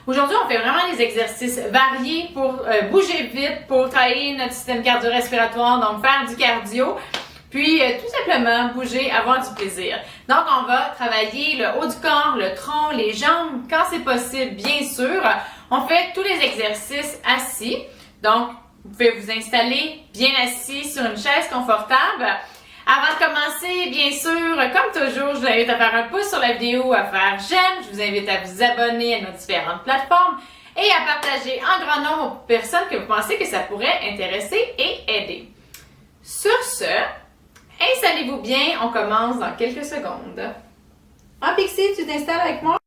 Aujourd'hui, on fait vraiment des exercices variés pour bouger vite, pour travailler notre système cardio-respiratoire, donc faire du cardio. Puis, tout simplement, bouger, avoir du plaisir. Donc, on va travailler le haut du corps, le tronc, les jambes, quand c'est possible, bien sûr. On fait tous les exercices assis. Donc, vous pouvez vous installer bien assis sur une chaise confortable. Avant de commencer, bien sûr, comme toujours, je vous invite à faire un pouce sur la vidéo, à faire j'aime. Je vous invite à vous abonner à nos différentes plateformes et à partager en grand nombre aux personnes que vous pensez que ça pourrait intéresser et aider. Sur ce, installez-vous bien, on commence dans quelques secondes. Ah, Pixie, tu t'installes avec moi?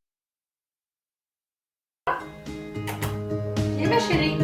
Viens, ma chérie.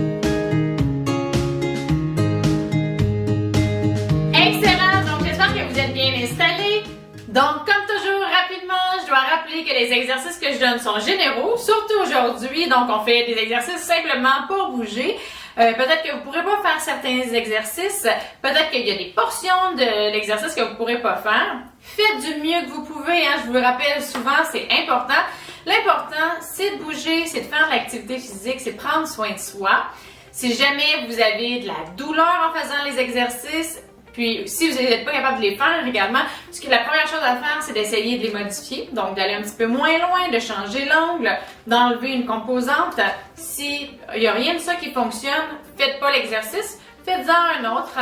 Excellent, donc j'espère que vous êtes bien installés. Donc, comme toujours, rapidement, je dois rappeler que les exercices que je donne sont généraux, surtout aujourd'hui. Donc, on fait des exercices simplement pour bouger. Peut-être que vous ne pourrez pas faire certains exercices. Peut-être qu'il y a des portions de l'exercice que vous ne pourrez pas faire. Faites du mieux que vous pouvez. Hein. Je vous le rappelle souvent, c'est important. L'important, c'est de bouger, c'est de faire de l'activité physique, c'est de prendre soin de soi. Si jamais vous avez de la douleur en faisant les exercices, puis si vous n'êtes pas capable de les faire également, parce que la première chose à faire, c'est d'essayer de les modifier, donc d'aller un petit peu moins loin, de changer l'angle, d'enlever une composante. S'il n'y a rien de ça qui fonctionne, faites pas l'exercice, faites-en un autre,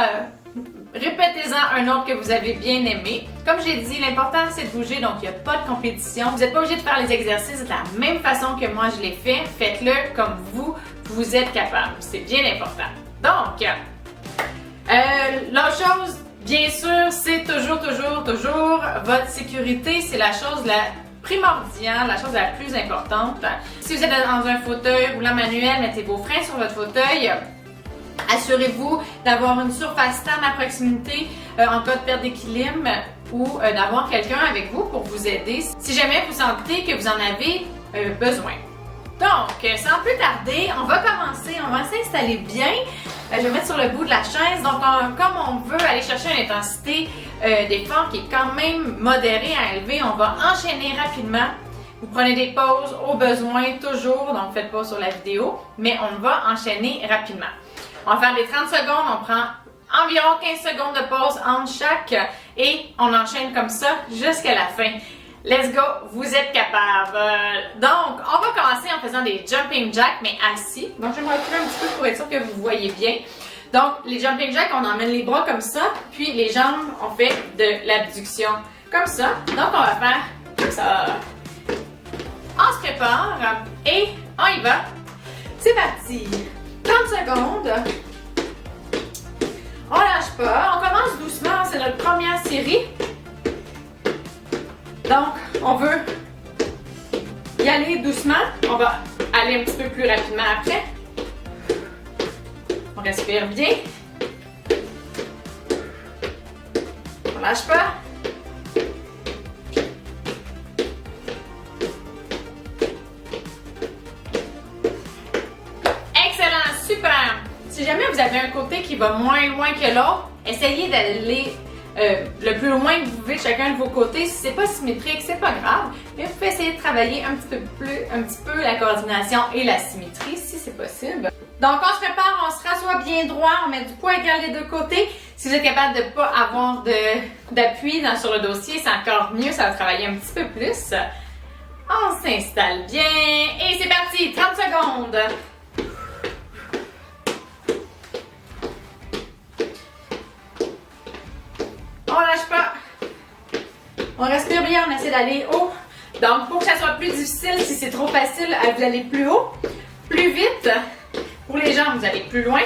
répétez-en un autre que vous avez bien aimé. Comme j'ai dit, l'important c'est de bouger, donc il n'y a pas de compétition. Vous n'êtes pas obligé de faire les exercices de la même façon que moi je l'ai fait, faites-le comme vous êtes capable, c'est bien important. Donc, l'autre chose, bien sûr, c'est toujours votre sécurité. C'est la chose la primordiale, la chose la plus importante. Si vous êtes dans un fauteuil roulant manuel, mettez vos freins sur votre fauteuil. Assurez-vous d'avoir une surface stable à proximité en cas de perte d'équilibre ou d'avoir quelqu'un avec vous pour vous aider si jamais vous sentez que vous en avez besoin. Donc, sans plus tarder, on va commencer, on va s'installer bien. Je vais mettre sur le bout de la chaise. Donc, comme on veut aller chercher une intensité d'effort qui est quand même modérée à élever, on va enchaîner rapidement. Vous prenez des pauses au besoin toujours, donc faites pas sur la vidéo, mais on va enchaîner rapidement. On va faire les 30 secondes, on prend environ 15 secondes de pause entre chaque et on enchaîne comme ça jusqu'à la fin. Let's go, vous êtes capable. Donc, on va commencer en faisant des jumping jacks, mais assis. Donc, je vais me reculer un petit peu pour être sûr que vous voyez bien. Donc, les jumping jacks, on emmène les bras comme ça, puis les jambes, on fait de l'abduction comme ça. Donc, on va faire comme ça. On se prépare et on y va. C'est parti. 30 secondes. On lâche pas. On commence doucement, c'est notre première série. Donc, on veut y aller doucement. On va aller un petit peu plus rapidement après. On respire bien. On lâche pas. Excellent, super. Si jamais vous avez un côté qui va moins loin que l'autre, essayez d'aller le plus loin que vous pouvez de chacun de vos côtés. Si c'est pas symétrique, c'est pas grave, mais vous pouvez essayer de travailler un petit peu la coordination et la symétrie si c'est possible. Donc on se prépare, on se rassoit bien droit, on met du poids égal des deux côtés. Si vous êtes capable de ne pas avoir d'appui sur le dossier, c'est encore mieux, ça va travailler un petit peu plus. On s'installe bien et c'est parti, 30 secondes. On lâche pas. On respire bien, on essaie d'aller haut. Donc, pour que ça soit plus difficile, si c'est trop facile, vous allez plus haut, plus vite. Pour les jambes, vous allez plus loin.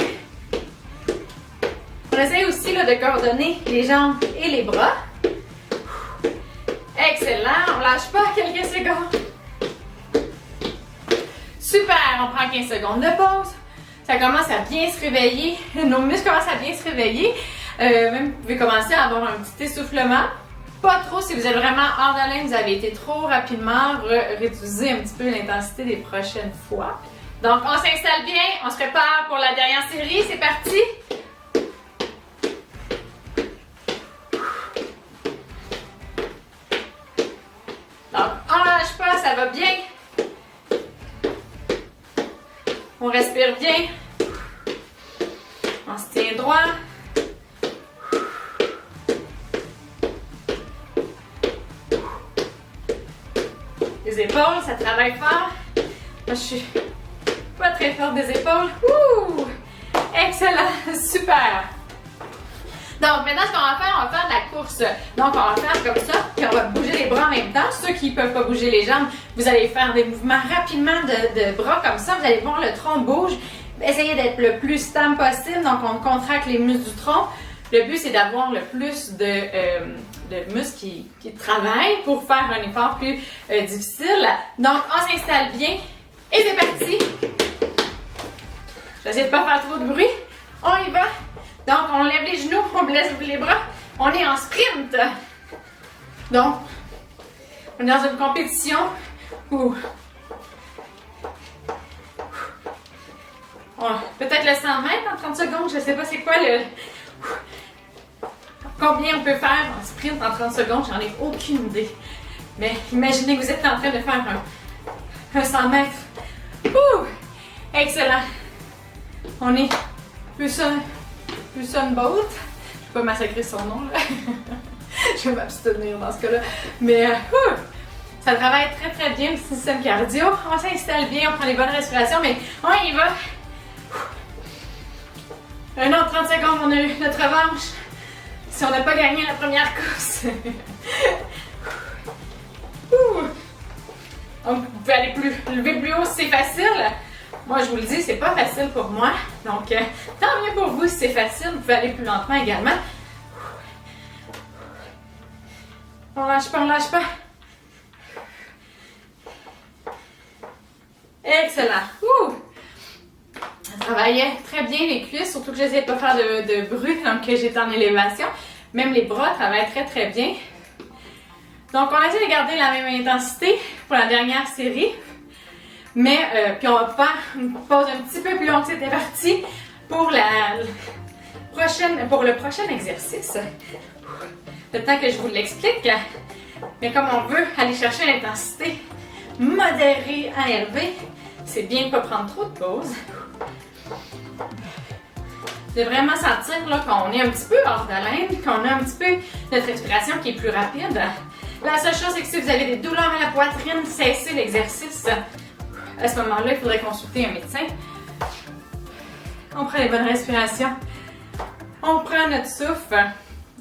On essaie aussi là, de coordonner les jambes et les bras. Excellent, on lâche pas quelques secondes. Super, on prend 15 secondes de pause. Ça commence à bien se réveiller. Nos muscles commencent à bien se réveiller. Même vous pouvez commencer à avoir un petit essoufflement. Pas trop si vous êtes vraiment hors d'haleine, vous avez été trop rapidement, réduisez un petit peu l'intensité des prochaines fois. Donc on s'installe bien, on se prépare pour la dernière série, c'est parti! Donc on lâche pas, ça va bien. On respire bien. On se tient droit. Les épaules, ça travaille fort. Moi, je suis pas très forte des épaules. Ouh! Excellent! Super! Donc, maintenant, ce qu'on va faire de la course. Donc, on va faire comme ça, puis on va bouger les bras en même temps. Ceux qui ne peuvent pas bouger les jambes, vous allez faire des mouvements rapidement de bras comme ça. Vous allez voir le tronc bouge. Essayez d'être le plus stable possible. Donc, on contracte les muscles du tronc. Le but, c'est d'avoir le plus de muscles qui travaillent pour faire un effort plus difficile. Donc, on s'installe bien. Et c'est parti! J'essaie de ne pas faire trop de bruit. On y va! Donc, on lève les genoux, on laisse les bras. On est en sprint. Donc, on est dans une compétition où peut-être le 100 mètres en 30 secondes. Je ne sais pas c'est quoi combien on peut faire en sprint en 30 secondes. J'en ai aucune idée. Mais imaginez que vous êtes en train de faire un 100 mètres. Ouh! Excellent. On est plus un boat. Je ne vais pas massacrer son nom, là. Je vais m'abstenir dans ce cas-là. Mais ça travaille très très bien le système cardio. On s'installe bien, on prend les bonnes respirations, mais on y va. 1 an 30 secondes, on a eu notre revanche. Si on n'a pas gagné la première course. Donc, vous pouvez aller lever plus haut si c'est facile. Moi, je vous le dis, c'est pas facile pour moi. Donc, tant mieux pour vous si c'est facile. Vous pouvez aller plus lentement également. On lâche pas, on lâche pas. Excellent. Ça travaillait très bien les cuisses, surtout que j'essayais de pas faire de bruit, donc j'étais en élévation. Même les bras travaillent très très bien. Donc, on a essayé de garder la même intensité pour la dernière série. Mais, puis on va faire une pause un petit peu plus longue que c'était parti pour le prochain exercice. Le temps que je vous l'explique. Mais comme on veut aller chercher l'intensité modérée à élevée, c'est bien de ne pas prendre trop de pauses. De vraiment sentir là, qu'on est un petit peu hors d'haleine, qu'on a un petit peu notre respiration qui est plus rapide. La seule chose, c'est que si vous avez des douleurs à la poitrine, cessez l'exercice. À ce moment-là, il faudrait consulter un médecin. On prend les bonnes respirations. On prend notre souffle.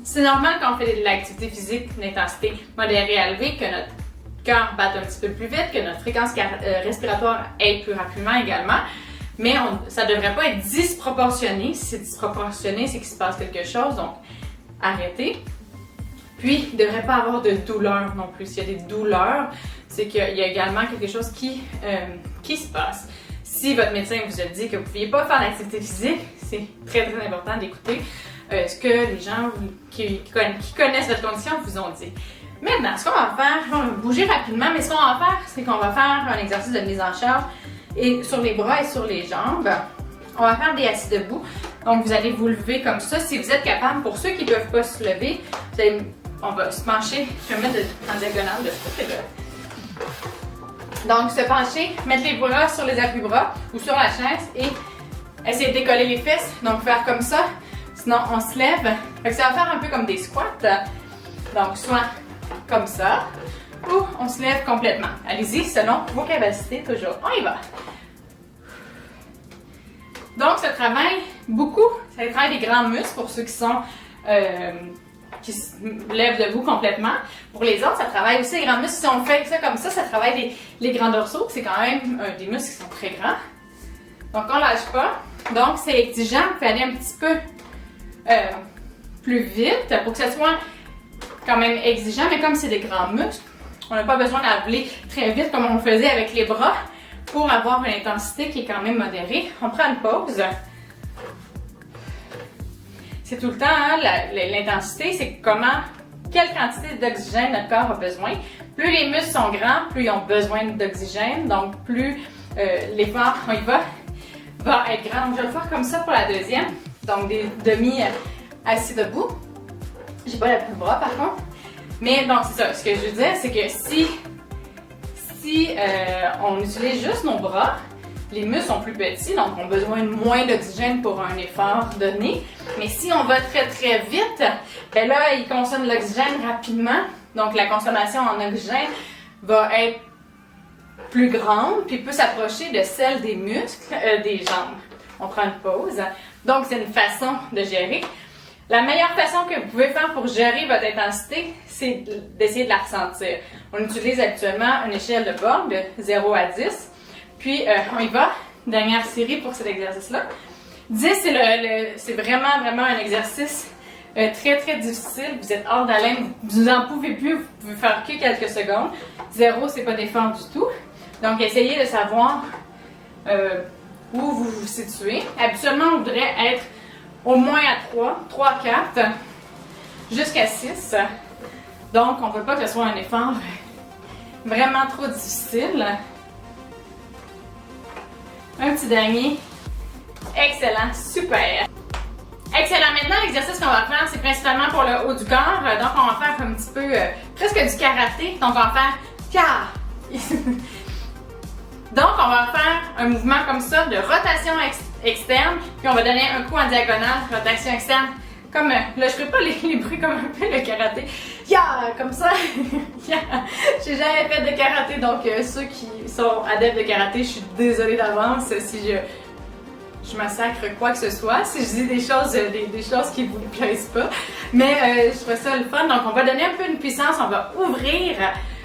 C'est normal quand on fait de l'activité physique d'intensité modérée à élevée que notre cœur batte un petit peu plus vite, que notre fréquence respiratoire aille plus rapidement également. Mais ça ne devrait pas être disproportionné. Si c'est disproportionné, c'est qu'il se passe quelque chose. Donc, arrêtez. Puis, il ne devrait pas avoir de douleur non plus. S'il y a des douleurs, c'est qu'il y a également quelque chose qui se passe. Si votre médecin vous a dit que vous ne pouviez pas faire d'activité physique, c'est très très important d'écouter ce que les gens qui connaissent votre condition vous ont dit. Maintenant, ce qu'on va faire, on va bouger rapidement, mais ce qu'on va faire, c'est qu'on va faire un exercice de mise en charge et sur les bras et sur les jambes. On va faire des assis debout. Donc, vous allez vous lever comme ça. Si vous êtes capable, pour ceux qui ne peuvent pas se lever, on va se pencher. Je vais me mettre en diagonale de ce côté-là. Donc, se pencher, mettre les bras sur les appuis-bras ou sur la chaise et essayer de décoller les fesses. Donc, faire comme ça. Sinon, on se lève. Fait que ça va faire un peu comme des squats. Donc, soit comme ça ou on se lève complètement. Allez-y, selon vos capacités, toujours. On y va. Donc, ça travaille beaucoup. Ça travaille des grands muscles pour ceux qui sont... qui se lèvent debout complètement. Pour les autres, ça travaille aussi les grands muscles. Si on fait ça comme ça travaille les grands dorsaux. C'est quand même des muscles qui sont très grands. Donc, on ne lâche pas. Donc, c'est exigeant. Vous pouvez aller un petit peu plus vite pour que ça soit quand même exigeant. Mais comme c'est des grands muscles, on n'a pas besoin d'appeler très vite comme on le faisait avec les bras pour avoir une intensité qui est quand même modérée. On prend une pause. C'est tout le temps, hein, l'intensité, c'est quelle quantité d'oxygène notre corps a besoin. Plus les muscles sont grands, plus ils ont besoin d'oxygène, donc plus l'effort, on y va être grand. Donc, je vais le faire comme ça pour la deuxième. Donc, des demi-assis debout. J'ai pas l'appui de bras par contre. Mais donc, c'est ça. Ce que je veux dire, c'est que si on utilise juste nos bras, les muscles sont plus petits, donc ont besoin de moins d'oxygène pour un effort donné. Mais si on va très très vite, ben là, ils consomment de l'oxygène rapidement. Donc la consommation en oxygène va être plus grande, puis peut s'approcher de celle des muscles, des jambes. On prend une pause. Donc c'est une façon de gérer. La meilleure façon que vous pouvez faire pour gérer votre intensité, c'est d'essayer de la ressentir. On utilise actuellement une échelle de Borg de 0 à 10. Puis, on y va. Dernière série pour cet exercice-là. 10, c'est vraiment, vraiment un exercice très, très difficile. Vous êtes hors d'haleine. Vous n'en pouvez plus. Vous pouvez faire que quelques secondes. 0, c'est pas d'effort du tout. Donc, essayez de savoir où vous vous situez. Habituellement, on voudrait être au moins à 3, 4, jusqu'à 6. Donc, on ne veut pas que ce soit un effort vraiment trop difficile. Un petit dernier. Excellent, super. Excellent. Maintenant, l'exercice qu'on va faire, c'est principalement pour le haut du corps. Donc, on va faire un petit peu, presque du karaté. Donc, on va faire Donc, on va faire un mouvement comme ça de rotation externe. Puis, on va donner un coup en diagonale, rotation externe. Comme, là, je ferai pas les bruits comme un peu le karaté. Comme ça. J'ai jamais fait de karaté, donc ceux qui sont adeptes de karaté, je suis désolée d'avance si je massacre quoi que ce soit, si je dis des choses qui vous plaisent pas. Mais je trouve ça le fun. Donc, on va donner un peu de puissance, on va ouvrir.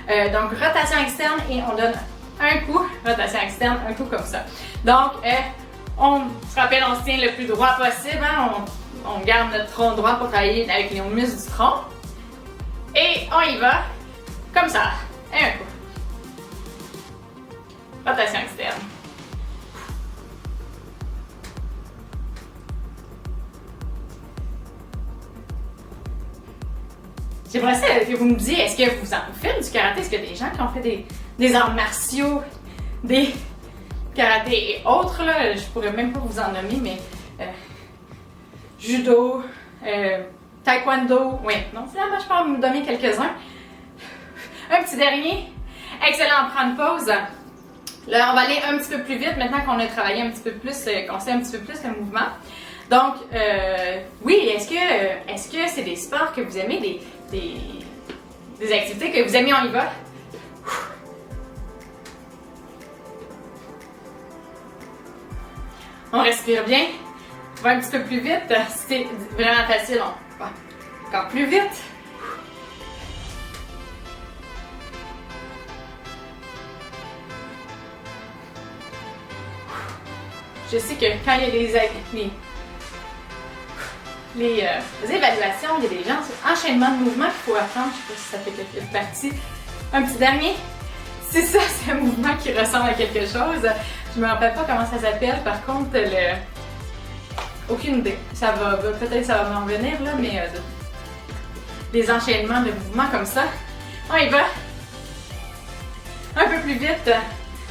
Donc, rotation externe et on donne un coup, rotation externe, un coup comme ça. Donc, on se rappelle, on se tient le plus droit possible. Hein? On garde notre tronc droit pour travailler avec les muscles du tronc. Et on y va, comme ça. Et un coup. Rotation externe. J'aimerais ça que vous me disiez, est-ce que vous en faites du karaté? Est-ce qu'il y a des gens qui ont fait des arts martiaux, des karaté et autres, là? Je pourrais même pas vous en nommer, mais judo, taekwondo, oui, non, finalement, je peux en me donner quelques-uns. Un petit dernier. Excellent, on prend une pause. Là, on va aller un petit peu plus vite maintenant qu'on a travaillé un petit peu plus, qu'on sait un petit peu plus le mouvement. Donc, oui, est-ce que c'est des sports que vous aimez, des activités que vous aimez? On y va. On respire bien. On va un petit peu plus vite. C'est vraiment facile. On va encore plus vite. Je sais que quand il y a les évaluations, il y a des gens, c'est enchaînement de mouvements qu'il faut apprendre. Je ne sais pas si ça fait quelque partie. Un petit dernier. C'est ça, c'est un mouvement qui ressemble à quelque chose. Je me rappelle pas comment ça s'appelle. Par contre, aucune idée. Ça va, peut-être ça va m'en venir là, mais des enchaînements de mouvements comme ça. On y va. Un peu plus vite.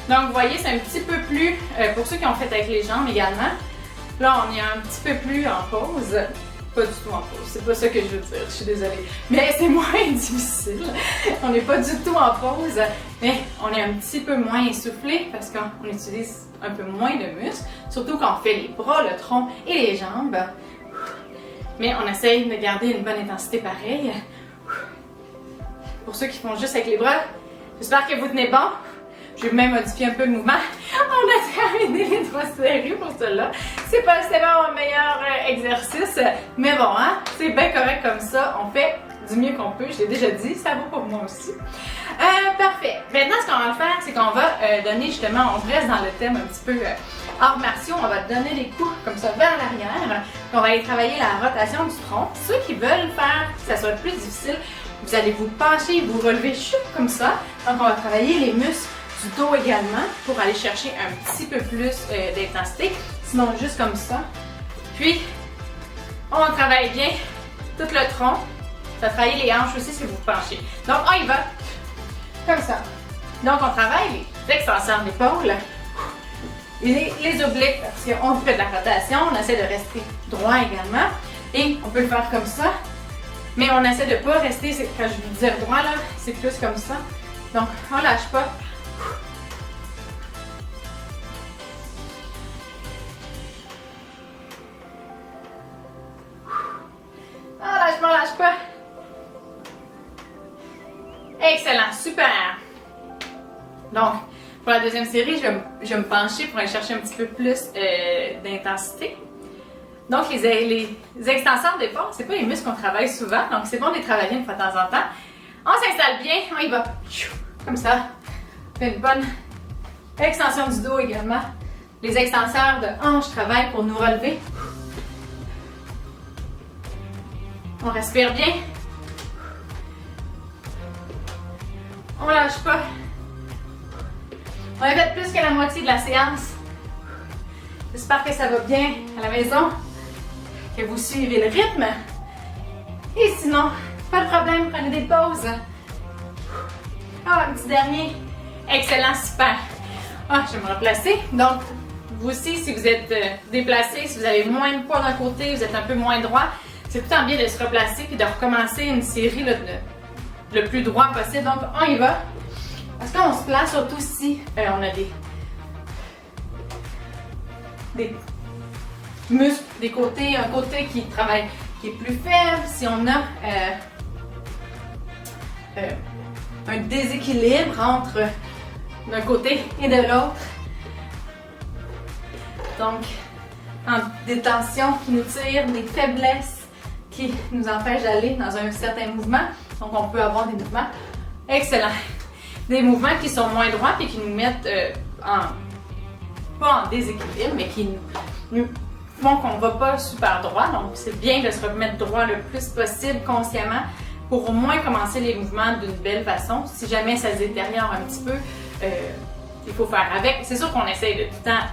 Donc, vous voyez, c'est un petit peu plus, pour ceux qui ont fait avec les jambes également, là, on est un petit peu plus en pause. Pas du tout en pause, c'est pas ça que je veux dire, je suis désolée. Mais c'est moins difficile. On n'est pas du tout en pause, mais on est un petit peu moins essoufflé parce qu'on utilise un peu moins de muscles, surtout quand on fait les bras, le tronc et les jambes. Mais on essaye de garder une bonne intensité pareille. Pour ceux qui font juste avec les bras, j'espère que vous tenez bon. Je vais même modifier un peu le mouvement. On a terminé les 3 séries pour cela. C'est pas mon meilleur exercice, mais bon, hein, c'est bien correct comme ça. On fait du mieux qu'on peut. Je l'ai déjà dit, ça vaut pour moi aussi. Parfait. Maintenant, ce qu'on va faire, c'est qu'on va donner justement, on reste dans le thème un petit peu arts martiaux. On va donner des coups comme ça vers l'arrière. On va aller travailler la rotation du tronc. Ceux qui veulent faire que ça soit plus difficile, vous allez vous pencher, vous relever chou comme ça. Donc, on va travailler les muscles du dos également pour aller chercher un petit peu plus d'intensité, sinon juste comme ça. Puis, on travaille bien tout le tronc. Ça travaille les hanches aussi si vous vous penchez. Donc, on y va comme ça. Donc, on travaille les extensions d'épaule, les obliques parce qu'on fait de la rotation. On essaie de rester droit également. Et on peut le faire comme ça. Mais on essaie de ne pas rester, quand je veux dire droit là, c'est plus comme ça. Donc, on lâche pas. Excellent, super. Donc, pour la deuxième série, je vais me pencher pour aller chercher un petit peu plus d'intensité. Donc, les extenseurs d'épaule, c'est pas les muscles qu'on travaille souvent, donc c'est bon de les travailler une fois de temps en temps. On s'installe bien, on y va. Comme ça. On fait une bonne extension du dos également. Les extenseurs de hanches travaillent pour nous relever. On respire bien. On lâche pas. On a fait plus que la moitié de la séance. J'espère que ça va bien à la maison, que vous suivez le rythme. Et sinon, pas de problème, prenez des pauses. Ah, un petit dernier. Excellent, super. Ah, je vais me replacer. Donc, vous aussi, si vous êtes déplacé, si vous avez moins de poids d'un côté, vous êtes un peu moins droit, c'est tout le temps bien de se replacer puis de recommencer une série là, le plus droit possible. Donc, on y va. Parce qu'on se place surtout si on a des muscles des côtés, un côté qui travaille, qui est plus faible, si on a un déséquilibre entre d'un côté et de l'autre. Donc, des tensions qui nous tirent, des faiblesses qui nous empêchent d'aller dans un certain mouvement. Donc, on peut avoir des mouvements excellents. Des mouvements qui sont moins droits et qui nous mettent pas en déséquilibre, mais qui nous font qu'on ne va pas super droit. Donc, c'est bien de se remettre droit le plus possible consciemment pour au moins commencer les mouvements d'une belle façon. Si jamais ça se détériore un petit peu, il faut faire avec. C'est sûr qu'on essaye de tout le temps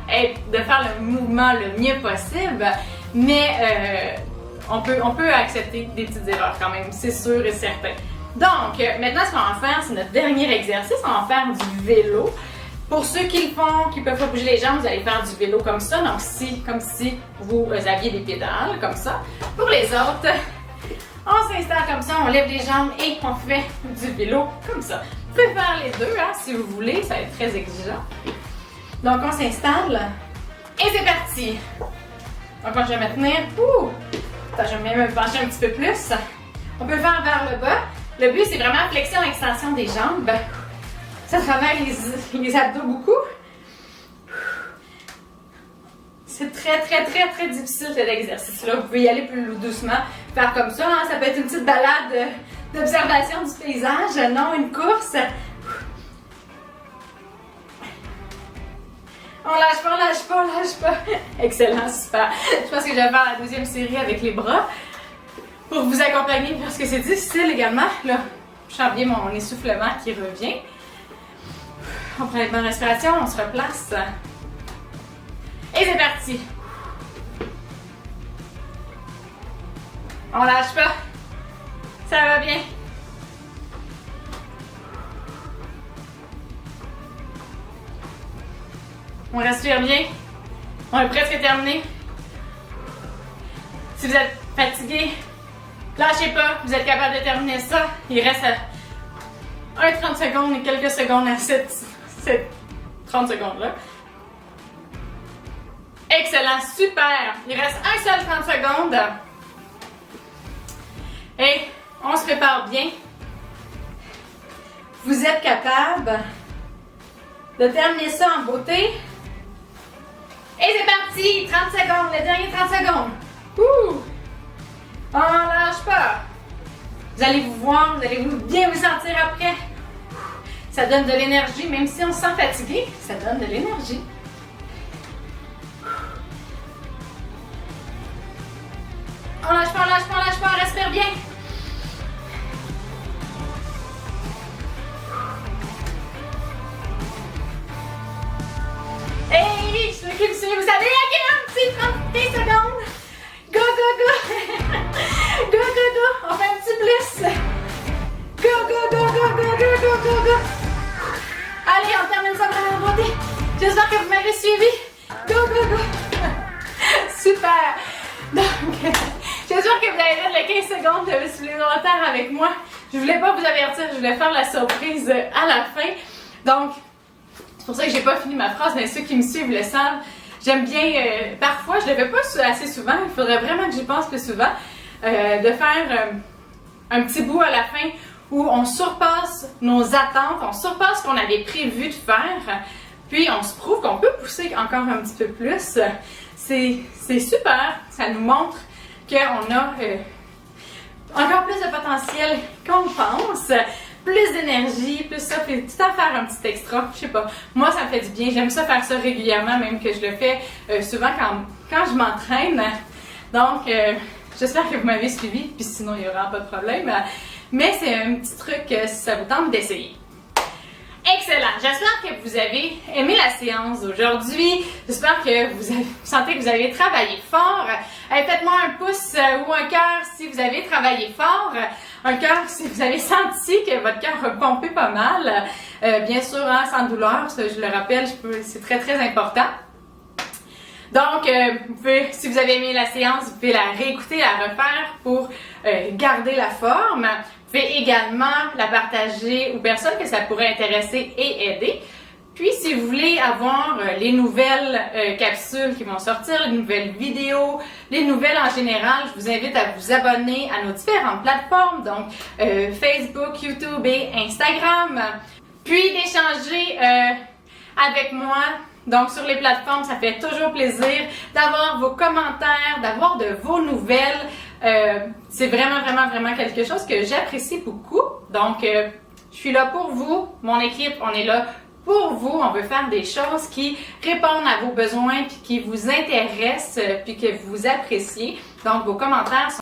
de faire le mouvement le mieux possible, mais on peut accepter des petites erreurs quand même, c'est sûr et certain. Donc, maintenant, ce qu'on va faire, c'est notre dernier exercice. On va faire du vélo. Pour ceux qui le font, qui ne peuvent pas bouger les jambes, vous allez faire du vélo comme ça. Donc, comme si vous aviez des pédales, comme ça. Pour les autres, on s'installe comme ça, on lève les jambes et on fait du vélo comme ça. Vous pouvez faire les deux, hein, si vous voulez. Ça va être très exigeant. Donc, on s'installe. Et c'est parti. Donc, je vais me tenir. Attends, je vais me pencher un petit peu plus. On peut le faire vers le bas. Le but, c'est vraiment flexion-extension des jambes. Ça travaille les abdos beaucoup. C'est très, très, très, très difficile cet exercice-là. Vous pouvez y aller plus doucement, faire comme ça. Hein? Ça peut être une petite balade d'observation du paysage, non une course. On lâche pas, on lâche pas, on lâche pas. Excellent, super. Je pense que je vais faire la deuxième série avec les bras pour vous accompagner parce que c'est difficile également. Là, je sens bien mon essoufflement qui revient. On prend une bonne respiration, on se replace. Et c'est parti. On lâche pas. Ça va bien. On respire bien. On est presque terminé. Si vous êtes fatigué, lâchez pas. Vous êtes capable de terminer ça. Il reste 30 secondes et quelques secondes à cette 30 secondes-là. Excellent, super. Il reste un seul 30 secondes. Et on se prépare bien. Vous êtes capable de terminer ça en beauté. Et c'est parti! 30 secondes, les derniers 30 secondes. On lâche pas. Vous allez vous voir, vous allez bien vous sentir après. Ça donne de l'énergie, même si on se sent fatigué, ça donne de l'énergie. On lâche pas, on lâche pas, on lâche pas, on respire bien. Hey, je m'occupe sur vous savez, un petit 30 secondes. Go, go, go. Go, go, go. On fait un petit plus. Go, go, go, go, go, go, go, go, go. Allez, on termine ça vraiment en beauté. J'espère que vous m'avez suivi. Go, go, go. Super. Donc, j'espère que vous avez fait les 15 secondes de supplémentaire avec moi. Je voulais pas vous avertir, je voulais faire la surprise à la fin. Donc, c'est pour ça que j'ai pas fini ma phrase, mais ceux qui me suivent le savent. J'aime bien, parfois, je le fais pas assez souvent, il faudrait vraiment que j'y pense plus souvent, de faire un petit bout à la fin où on surpasse nos attentes, on surpasse ce qu'on avait prévu de faire, puis on se prouve qu'on peut pousser encore un petit peu plus. C'est super, ça nous montre qu'on a encore plus de potentiel qu'on pense, plus d'énergie, plus ça, puis tout le temps faire un petit extra, je sais pas. Moi, ça me fait du bien, j'aime ça faire ça régulièrement, même que je le fais souvent quand je m'entraîne. Donc, j'espère que vous m'avez suivi, puis sinon, il n'y aura pas de problème. Mais c'est un petit truc si ça vous tente d'essayer. Excellent! J'espère que vous avez aimé la séance d'aujourd'hui. J'espère que vous sentez que vous avez travaillé fort. Faites-moi un pouce ou un cœur si vous avez travaillé fort. Un cœur si vous avez senti que votre cœur a pompé pas mal. Bien sûr, hein, sans douleur, ça, je le rappelle, c'est très très important. Donc, si vous avez aimé la séance, vous pouvez la réécouter, la refaire pour garder la forme. Vous pouvez également la partager aux personnes que ça pourrait intéresser et aider. Puis, si vous voulez avoir les nouvelles capsules qui vont sortir, les nouvelles vidéos, les nouvelles en général, je vous invite à vous abonner à nos différentes plateformes, donc Facebook, YouTube et Instagram. Puis, d'échanger avec moi. Donc, sur les plateformes, ça fait toujours plaisir d'avoir vos commentaires, d'avoir de vos nouvelles. C'est vraiment quelque chose que j'apprécie beaucoup. Donc, je suis là pour vous. Mon équipe, on est là pour vous. On veut faire des choses qui répondent à vos besoins, puis qui vous intéressent, puis que vous appréciez. Donc, vos commentaires sont